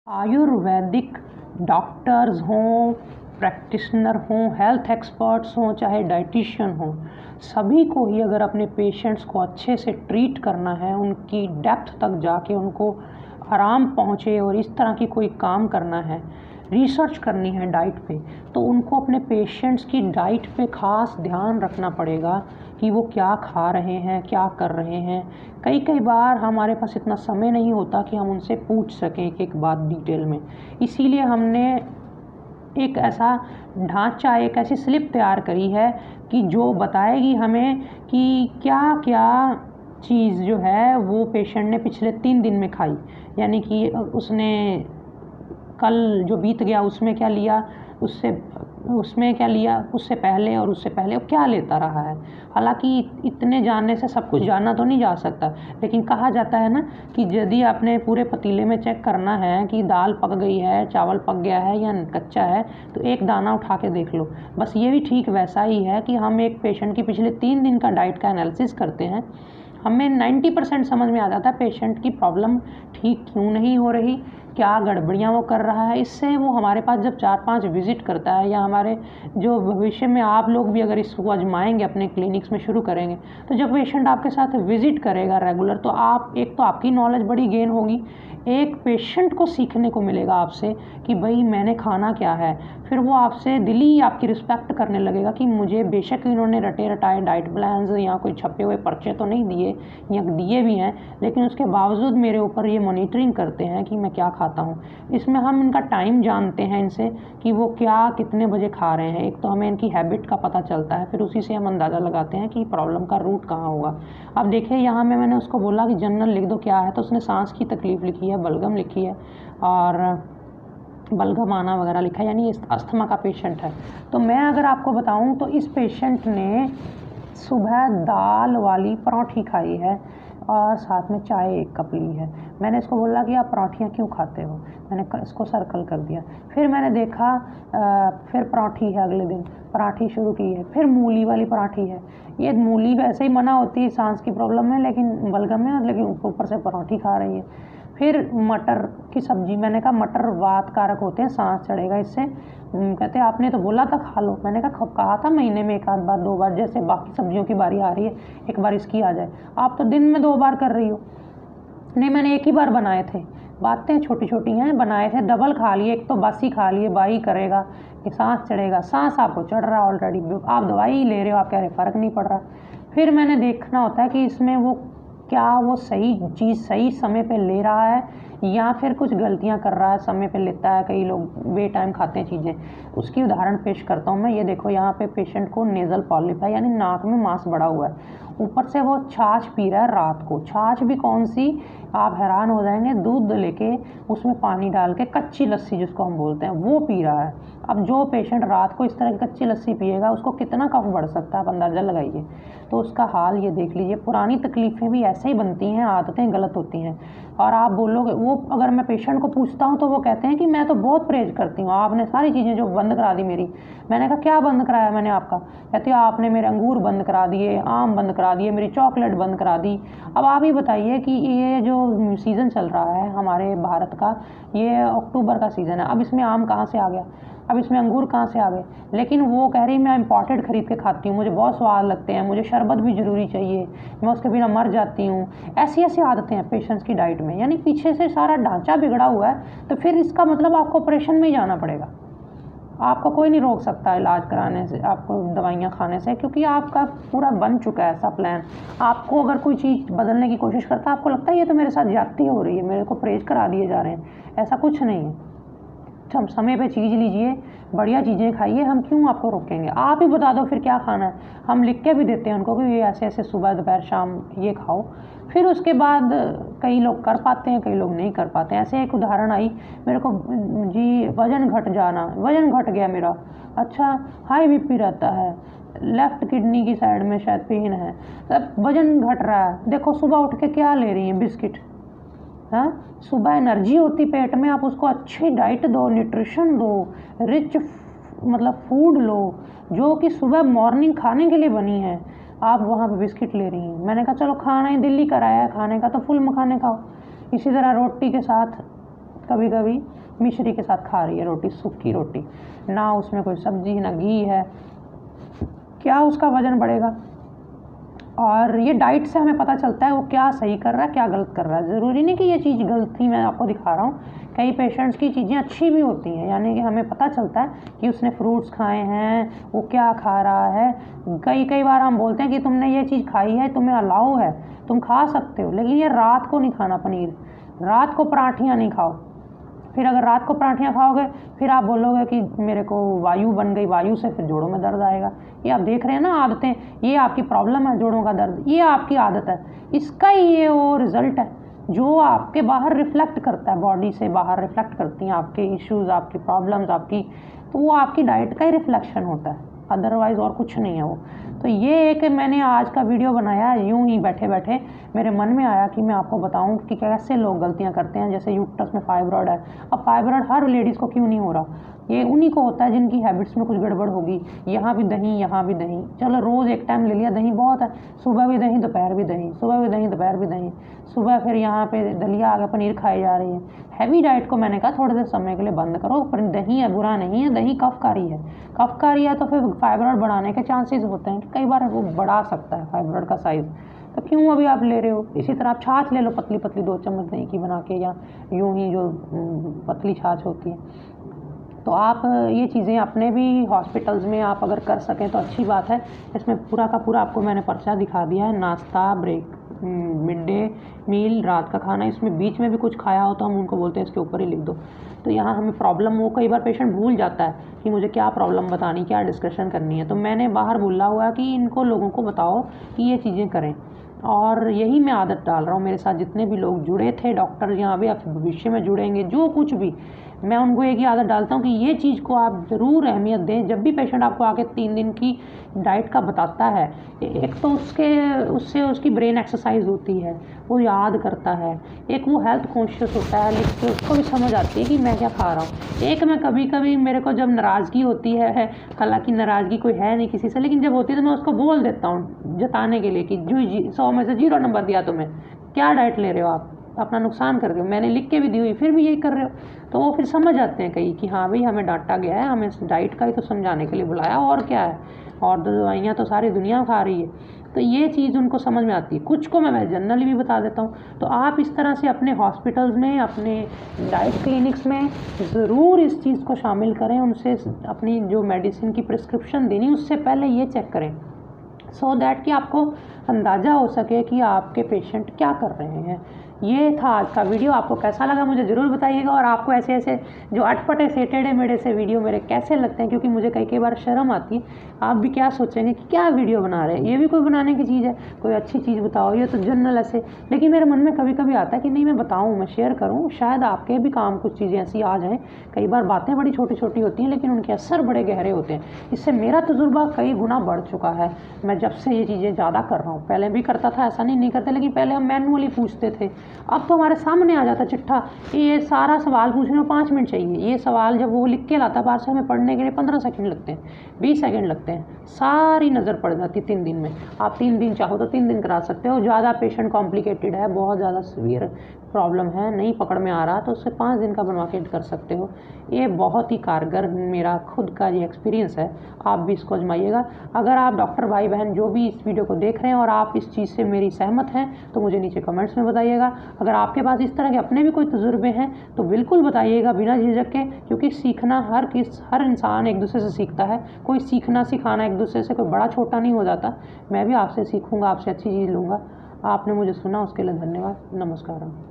Ayurvedic doctors हों, practitioner हों, health experts हों, चाहे डाइटिशियन हों, सभी को ही अगर अपने पेशेंट्स को अच्छे से ट्रीट करना है, उनकी डेप्थ तक जाके उनको आराम पहुँचे और इस तरह की कोई काम करना है, रिसर्च करनी है डाइट पे, तो उनको अपने पेशेंट्स की डाइट पे ख़ास ध्यान रखना पड़ेगा कि वो क्या खा रहे हैं, क्या कर रहे हैं। कई बार हमारे पास इतना समय नहीं होता कि हम उनसे पूछ सकें एक एक बात डिटेल में। इसीलिए हमने एक ऐसा ढांचा, एक ऐसी स्लिप तैयार करी है कि जो बताएगी हमें कि क्या क्या चीज़ जो है वो पेशेंट ने पिछले 3 दिन में खाई, यानी कि उसने कल जो बीत गया उसमें क्या लिया, उसमें क्या लिया, उससे पहले और उससे पहले वो क्या लेता रहा है। हालांकि इतने जानने से सब कुछ जानना तो नहीं जा सकता, लेकिन कहा जाता है ना कि यदि आपने पूरे पतीले में चेक करना है कि दाल पक गई है, चावल पक गया है या कच्चा है, तो एक दाना उठा के देख लो। बस ये भी ठीक वैसा ही है कि हम एक पेशेंट की पिछले 3 दिन का डाइट का एनालिसिस करते हैं, हमें 90% समझ में आ जाता है पेशेंट की प्रॉब्लम ठीक क्यों नहीं हो रही, क्या गड़बड़ियाँ वो कर रहा है। इससे वो हमारे पास जब 4-5 विज़िट करता है, या हमारे जो भविष्य में आप लोग भी अगर इसको आजमाएंगे, अपने क्लिनिक्स में शुरू करेंगे, तो जब पेशेंट आपके साथ विज़िट करेगा रेगुलर, तो आप एक तो आपकी नॉलेज बड़ी गेन होगी, एक पेशेंट को सीखने को मिलेगा आपसे कि भाई मैंने खाना क्या है। फिर वो आपसे दिली आपकी रिस्पेक्ट करने लगेगा कि मुझे बेशक इन्होंने रटे रटाए डाइट प्लान्स या कोई छपे हुए पर्चे तो नहीं दिए, या दिए भी हैं, लेकिन उसके बावजूद मेरे ऊपर ये मॉनिटरिंग करते हैं कि मैं क्या खाता हूँ। इसमें हम इनका टाइम जानते हैं इनसे कि वो क्या कितने बजे खा रहे हैं। एक तो हमें इनकी हैबिट का पता चलता है, फिर उसी से हम अंदाज़ा लगाते हैं कि प्रॉब्लम का रूट कहाँ होगा। अब देखिए यहाँ में मैंने उसको बोला कि जनरल लिख दो क्या है, तो उसने सांस की तकलीफ़ लिखी है, बलगम लिखी है और बलगम आना वगैरह लिखा है, यानी अस्थमा का पेशेंट है। तो मैं अगर आपको बताऊं तो इस पेशेंट ने सुबह दाल वाली पराठी खाई है और साथ में चाय 1 कप ली है। मैंने इसको बोला कि आप पराठियाँ क्यों खाते हो, मैंने इसको सर्कल कर दिया। फिर मैंने देखा फिर पराठी है, अगले दिन पराठी शुरू की है, फिर मूली वाली पराठी है। ये मूली वैसे ही मना होती है सांस की प्रॉब्लम में, लेकिन बलगम में, लेकिन ऊपर से पराठी खा रही है। फिर मटर की सब्ज़ी, मैंने कहा मटर वात कारक होते हैं, सांस चढ़ेगा इससे। कहते आपने तो बोला था खा लो। मैंने कहा था महीने में 1 आध बार 2 बार, जैसे बाकी सब्जियों की बारी आ रही है एक बार इसकी आ जाए। आप तो दिन में 2 बार कर रही हो। नहीं, मैंने 1 ही बार बनाए थे, बातें छोटी छोटी हैं, बनाए थे, डबल खा लिए, एक तो बासी खा लिए, बाई करेगा कि सांस चढ़ेगा। सांस आपको चढ़ रहा है ऑलरेडी, आप दवाई ले रहे हो, आप कह रहे फ़र्क नहीं पड़ रहा। फिर मैंने देखना होता है कि इसमें वो क्या वो सही चीज़ सही समय पे ले रहा है या फिर कुछ गलतियां कर रहा है, समय पे लेता है। कई लोग बे टाइम खाते हैं चीज़ें, उसकी उदाहरण पेश करता हूँ मैं। ये देखो यहाँ पे पेशेंट को नेज़ल पॉलिप है, यानी नाक में मांस बढ़ा हुआ है, ऊपर से वो छाछ पी रहा है रात को। छाछ भी कौन सी, आप हैरान हो जाएंगे, दूध लेके उसमें पानी डाल के कच्ची लस्सी जिसको हम बोलते हैं वो पी रहा है। अब जो पेशेंट रात को इस तरह की कच्ची लस्सी पिएगा उसको कितना कफ बढ़ सकता है, आप अंदाज़ा लगाइए। तो उसका हाल ये देख लीजिए। पुरानी तकलीफ़ें भी ऐसे ही बनती हैं, आदतें गलत होती हैं। और आप बोलोगे, वो अगर मैं पेशेंट को पूछता हूँ तो वो कहते हैं कि मैं तो बहुत परहेज करती हूँ, आपने सारी चीज़ें जो बंद करा दी मेरी। मैंने कहा क्या बंद कराया मैंने आपका? कहते हैं आपने मेरे अंगूर बंद करा दिए, आम बंद करा दिए, मेरी चॉकलेट बंद करा दी। अब आप ही बताइए कि ये जो सीज़न चल रहा है हमारे भारत का, ये अक्टूबर का सीज़न है, अब इसमें आम कहाँ से आ गया, अब इसमें अंगूर कहाँ से आ गए? लेकिन वो कह रही मैं इम्पॉर्टेड ख़रीद के खाती हूँ, मुझे बहुत स्वाद लगते हैं, मुझे शरबत भी ज़रूरी चाहिए, मैं उसके बिना मर जाती हूँ। ऐसी ऐसी आदतें हैं पेशेंट्स की डाइट में, यानी पीछे से सारा ढांचा बिगड़ा हुआ है। तो फिर इसका मतलब आपको ऑपरेशन में ही जाना पड़ेगा। आपका कोई नहीं रोक सकता इलाज कराने से, आपको दवाइयाँ खाने से, क्योंकि आपका पूरा बन चुका है ऐसा प्लान। आपको अगर कोई चीज़ बदलने की कोशिश करता है, आपको लगता है ये तो मेरे साथ ज्यादती हो रही है, मेरे को परहेज करा दिए जा रहे हैं, ऐसा कुछ नहीं है। हम समय पे चीज़ लीजिए, बढ़िया चीज़ें खाइए, हम क्यों आपको रोकेंगे? आप ही बता दो फिर क्या खाना है, हम लिख के भी देते हैं उनको कि ये ऐसे ऐसे सुबह दोपहर शाम ये खाओ। फिर उसके बाद कई लोग कर पाते हैं, कई लोग नहीं कर पाते हैं। ऐसे एक उदाहरण आई मेरे को, जी वज़न घट जाना, वज़न घट गया मेरा, अच्छा हाई बीपी रहता है, लेफ़्ट किडनी की साइड में शायद पेन है, तब वज़न घट रहा है। देखो सुबह उठ के क्या ले रही हैं, बिस्किट। हाँ, सुबह एनर्जी होती पेट में, आप उसको अच्छी डाइट दो, न्यूट्रिशन दो, रिच मतलब फूड लो जो कि सुबह मॉर्निंग खाने के लिए बनी है। आप वहाँ पे बिस्किट ले रही हैं। मैंने कहा चलो खाना ही दिल्ली कराया है खाने का, तो फुल मखाने खाओ। इसी तरह रोटी के साथ कभी कभी मिश्री के साथ खा रही है रोटी, सूखी रोटी, ना उसमें कोई सब्जी ना घी है, क्या उसका वज़न बढ़ेगा? और ये डाइट से हमें पता चलता है वो क्या सही कर रहा है, क्या गलत कर रहा है। ज़रूरी नहीं कि ये चीज़ गलत थी, मैं आपको दिखा रहा हूँ। कई पेशेंट्स की चीज़ें अच्छी भी होती हैं, यानी कि हमें पता चलता है कि उसने फ्रूट्स खाए हैं, वो क्या खा रहा है। कई बार हम बोलते हैं कि तुमने ये चीज़ खाई है, तुम्हें अलाउ है, तुम खा सकते हो, लेकिन ये रात को नहीं खाना पनीर, रात को पराठियाँ नहीं खाओ। फिर अगर रात को पराठियाँ खाओगे फिर आप बोलोगे कि मेरे को वायु बन गई, वायु से फिर जोड़ों में दर्द आएगा। ये आप देख रहे हैं ना आदतें, ये आपकी प्रॉब्लम है जोड़ों का दर्द, ये आपकी आदत है, इसका ही ये वो रिज़ल्ट है जो आपके बाहर रिफ्लेक्ट करता है, बॉडी से बाहर रिफ्लेक्ट करती हैं आपके इश्यूज़, आपकी प्रॉब्लम्स, आपकी, तो वो आपकी डाइट का ही रिफ्लेक्शन होता है, अदरवाइज़ और कुछ नहीं है वो। तो ये एक मैंने आज का वीडियो बनाया यूं ही बैठे बैठे मेरे मन में आया कि मैं आपको बताऊं कि कैसे लोग गलतियां करते हैं। जैसे यूट्रस में फाइब्रॉइड है, अब फाइब्रॉइड हर लेडीज़ को क्यों नहीं हो रहा? ये उन्हीं को होता है जिनकी हैबिट्स में कुछ गड़बड़ होगी। यहाँ भी दही, यहाँ भी दही, चलो रोज़ एक टाइम ले लिया, दही बहुत है, सुबह भी दही, दोपहर भी दही, सुबह भी दही, दोपहर भी दही, सुबह फिर यहाँ पे दलिया आ गया, पनीर खाई जा रही है। हैवी डाइट को मैंने कहा थोड़े देर समय के लिए बंद करो, पर दही है बुरा नहीं है, दही कफकारी है, कफकारी है तो फिर फाइब्रॉइड बढ़ाने के चांसेस होते हैं कि कई बार वो बढ़ा सकता है फाइब्रॉइड का साइज़, तो क्यों अभी आप ले रहे हो? इसी तरह आप छाछ ले लो, पतली पतली 2 चम्मच दही की बना के, या यूं ही जो पतली छाछ होती है। तो आप ये चीज़ें अपने भी हॉस्पिटल्स में आप अगर कर सकें तो अच्छी बात है। इसमें पूरा का पूरा आपको मैंने पर्चा दिखा दिया है, नाश्ता, ब्रेक, मिड डे मील, रात का खाना, इसमें बीच में भी कुछ खाया हो तो हम उनको बोलते हैं इसके ऊपर ही लिख दो। तो यहाँ हमें प्रॉब्लम, वो कई बार पेशेंट भूल जाता है कि मुझे क्या प्रॉब्लम बतानी, क्या डिस्कशन करनी है, तो मैंने बाहर बोला हुआ है कि इनको लोगों को बताओ कि ये चीज़ें करें, और यही मैं आदत डाल रहा हूँ। मेरे साथ जितने भी लोग जुड़े थे, डॉक्टर यहाँ भी आप भविष्य में जुड़ेंगे, जो कुछ भी, मैं उनको एक ही आदत डालता हूँ कि ये चीज़ को आप ज़रूर अहमियत दें। जब भी पेशेंट आपको आके 3 दिन की डाइट का बताता है, एक तो उससे उसकी ब्रेन एक्सरसाइज होती है, वो याद करता है, एक वो हेल्थ कॉन्शियस होता है, लिख के उसको भी समझ आती है कि मैं क्या खा रहा हूँ। एक मैं कभी कभी मेरे को जब नाराज़गी होती है, हालांकि नाराज़गी कोई है नहीं किसी से, लेकिन जब होती है तो मैं उसको बोल देता हूँ जताने के लिए कि 100 में से 0 नंबर दिया तुम्हें, क्या डाइट ले रहे हो आप, अपना नुकसान कर रहे हो, मैंने लिख के भी दी हुई फिर भी यही कर रहे हो। तो वो फिर समझ आते हैं कई कि हाँ भाई हमें डांटा गया है, हमें इस डाइट का ही तो समझाने के लिए बुलाया, और क्या है, और दवाइयाँ तो सारी दुनिया खा रही है। तो ये चीज़ उनको समझ में आती है। कुछ को मैं जनरली भी बता देता हूँ। तो आप इस तरह से अपने हॉस्पिटल्स में, अपने डाइट क्लिनिक्स में ज़रूर इस चीज़ को शामिल करें। उनसे अपनी जो मेडिसिन की प्रिस्क्रिप्शन देनी उससे पहले ये चेक करें, सो दैट कि आपको अंदाज़ा हो सके कि आपके पेशेंट क्या कर रहे हैं। ये था आज का वीडियो। आपको कैसा लगा मुझे ज़रूर बताइएगा, और आपको ऐसे ऐसे जो अटपटे से टेढ़े मेढ़े से वीडियो मेरे कैसे लगते हैं, क्योंकि मुझे कई बार शर्म आती है। आप भी क्या सोचेंगे कि क्या वीडियो बना रहे हैं, ये भी कोई बनाने की चीज़ है, कोई अच्छी चीज़ बताओ, ये तो जनरल ऐसे। लेकिन मेरे मन में कभी कभी आता है कि नहीं, मैं बताऊँ, मैं शेयर करूँ, शायद आपके भी काम कुछ चीज़ें ऐसी आ जाएँ। कई बार बातें बड़ी छोटी छोटी होती हैं, लेकिन उनके असर बड़े गहरे होते हैं। इससे मेरा तजुर्बा कई गुना बढ़ चुका है। मैं जब से ये चीज़ें ज़्यादा कर रहा हूँ, पहले भी करता था, ऐसा नहीं करते, लेकिन पहले हम मैनुअली पूछते थे। अब तो हमारे सामने आ जाता चिट्ठा कि ये सारा सवाल पूछने में 5 मिनट चाहिए। ये सवाल जब वो लिख के लाता बाहर से, हमें पढ़ने के लिए 15 सेकंड लगते हैं, 20 सेकंड लगते हैं, सारी नज़र पड़ जाती 3 दिन में। आप 3 दिन चाहो तो 3 दिन करा सकते हो। ज़्यादा पेशेंट कॉम्प्लिकेटेड है, बहुत ज़्यादा सीवियर प्रॉब्लम है, नहीं पकड़ में आ रहा, तो उससे 5 दिन का बनवा के कर सकते हो। ये बहुत ही कारगर मेरा खुद का ये एक्सपीरियंस है। आप भी इसको आजमाइएगा। अगर आप डॉक्टर भाई बहन जो भी इस वीडियो को देख रहे हैं और आप इस चीज़ से मेरी सहमत हैं, तो मुझे नीचे कमेंट्स में बताइएगा। अगर आपके पास इस तरह के अपने भी कोई तजुर्बे हैं तो बिल्कुल बताइएगा, बिना झिझक के, क्योंकि सीखना हर इंसान एक दूसरे से सीखता है। कोई सीखना सिखाना एक दूसरे से कोई बड़ा छोटा नहीं हो जाता। मैं भी आपसे सीखूंगा, आपसे अच्छी चीज़ लूँगा। आपने मुझे सुना उसके लिए धन्यवाद। नमस्कार।